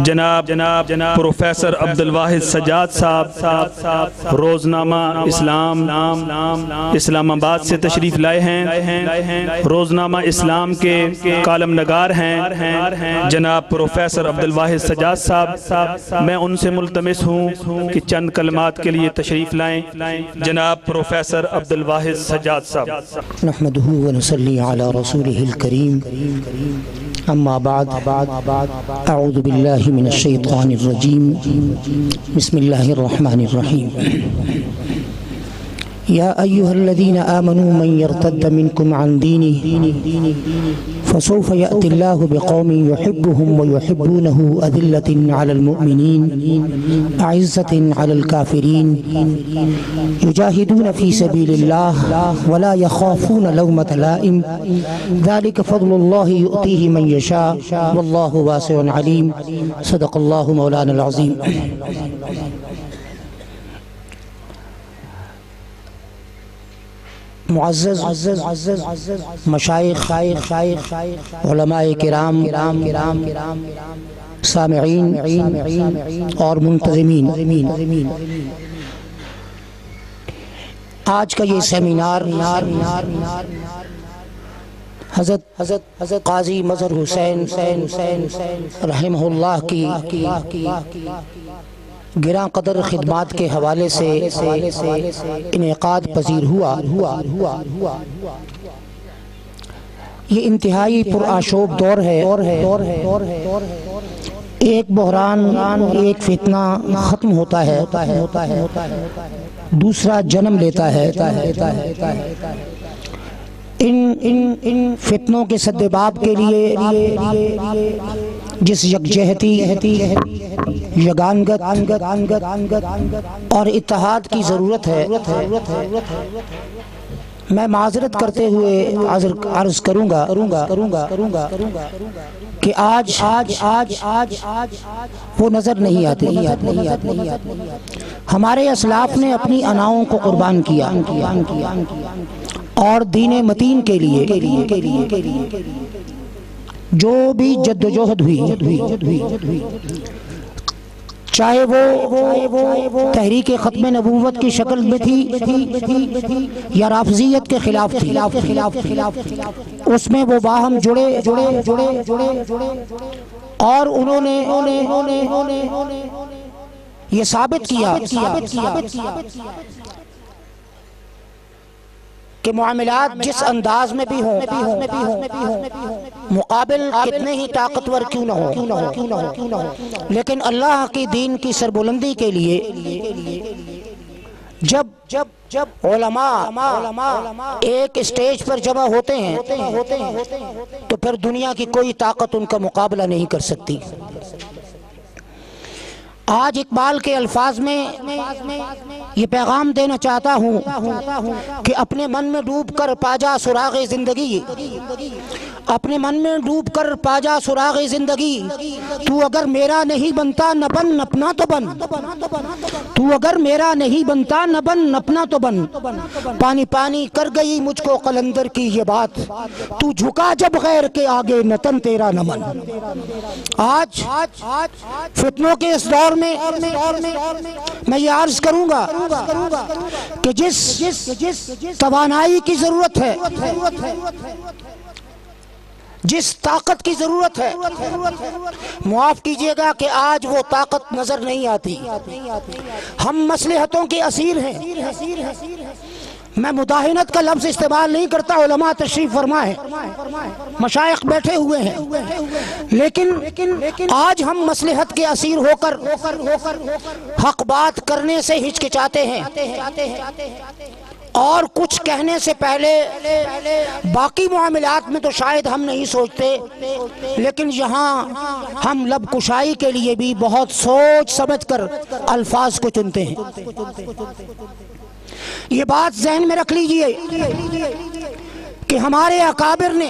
جناب پروفیسر عبدالواحد سجاد صاحب روزنامہ اسلام آباد سے تشریف لائے ہیں۔ روزنامہ اسلام کے کالم نگار ہیں جناب پروفیسر عبدالواحد سجاد صاحب، میں ان سے ملتمس ہوں کہ چند کلمات کے لیے تشریف لائیں۔ جناب پروفیسر عبدالواحد سجاد صاحب۔ نحمدہ ونصلی علی رسولہ الکریم، اما بعد، اعوذ باللہ من الشیطان الرجیم، بسم اللہ الرحمن الرحیم۔ یا ایہا الذین آمنوا من یرتد منکم عن دینہ فسوف یأتی اللہ بقوم یحبهم ویحبونہ اذلۃ علی المؤمنین اعزۃ علی الکافرین یجاہدون فی سبیل اللہ ولا یخافون لومۃ لائم ذلک فضل اللہ یؤتیہ من یشاء واللہ واسع علیم۔ صدق اللہ مولانا العظیم۔ معزز مشائخ، علماء کرام، سامعین اور منتظمین، آج کا یہ سیمینار حضرت قاضی مظہر حسین رحمہ اللہ کی گراں قدر خدمات کے حوالے سے انعقاد پذیر ہوا۔ یہ انتہائی پرآشوب دور ہے۔ ایک بحران، ایک فتنہ ختم ہوتا ہے، دوسرا جنم لیتا ہے۔ ان فتنوں کے سدباب کے لیے جس یکجہتی، یگانگت اور اتحاد کی ضرورت ہے، میں معذرت کرتے ہوئے عرض کروں گا کہ آج وہ نظر نہیں آتی۔ ہمارے اسلاف نے اپنی اناؤں کو قربان کیا اور دین متین کے لیے جو بھی جدوجہد ہوئی، چاہے وہ تحریک ختم نبوت کی شکل میں تھی یا رافضیت کے خلاف تھی، اس میں وہ باہم جڑے اور انہوں نے یہ ثابت کیا کہ معاملات جس انداز میں بھی ہوں، مقابل کتنے ہی طاقتور کیوں نہ ہو، لیکن اللہ کی دین کی سربلندی کے لیے جب علماء ایک اسٹیج پر جمع ہوتے ہیں تو پھر دنیا کی کوئی طاقت ان کا مقابلہ نہیں کر سکتی۔ آج اقبال کے الفاظ میں یہ پیغام دینا چاہتا ہوں کہ اپنے من میں ڈوب کر پا جا سراغ زندگی، اپنے من میں ڈوب کر پا جا سراغ زندگی، تو اگر میرا نہیں بنتا نہ بن اپنا تو بن، تو اگر میرا نہیں بنتا نہ بن اپنا تو بن، پانی پانی کر گئی مجھ کو قلندر کی یہ بات، تو جھکا جب غیر کے آگے نہ تن تیرا نہ من۔ آج فتنوں کے اس دور میں یہ عرض کروں گا کہ جس توانائی کی ضرورت ہے، جس طاقت کی ضرورت ہے، معاف کیجئے گا کہ آج وہ طاقت نظر نہیں آتی۔ ہم مصلحتوں کے اسیر ہیں۔ میں مداہنت کا لفظ استعمال نہیں کرتا، علماء تشریف فرما ہے، مشائخ بیٹھے ہوئے ہیں، لیکن آج ہم مصلحت کے اسیر ہو کر حق بات کرنے سے ہچکچاتے ہیں اور کچھ کہنے سے پہلے باقی معاملات میں تو شاید ہم نہیں سوچتے، لیکن یہاں ہم لب کشائی کے لیے بھی بہت سوچ سمجھ کر الفاظ کو چنتے ہیں۔ یہ بات ذہن میں رکھ لیجئے کہ ہمارے اکابر نے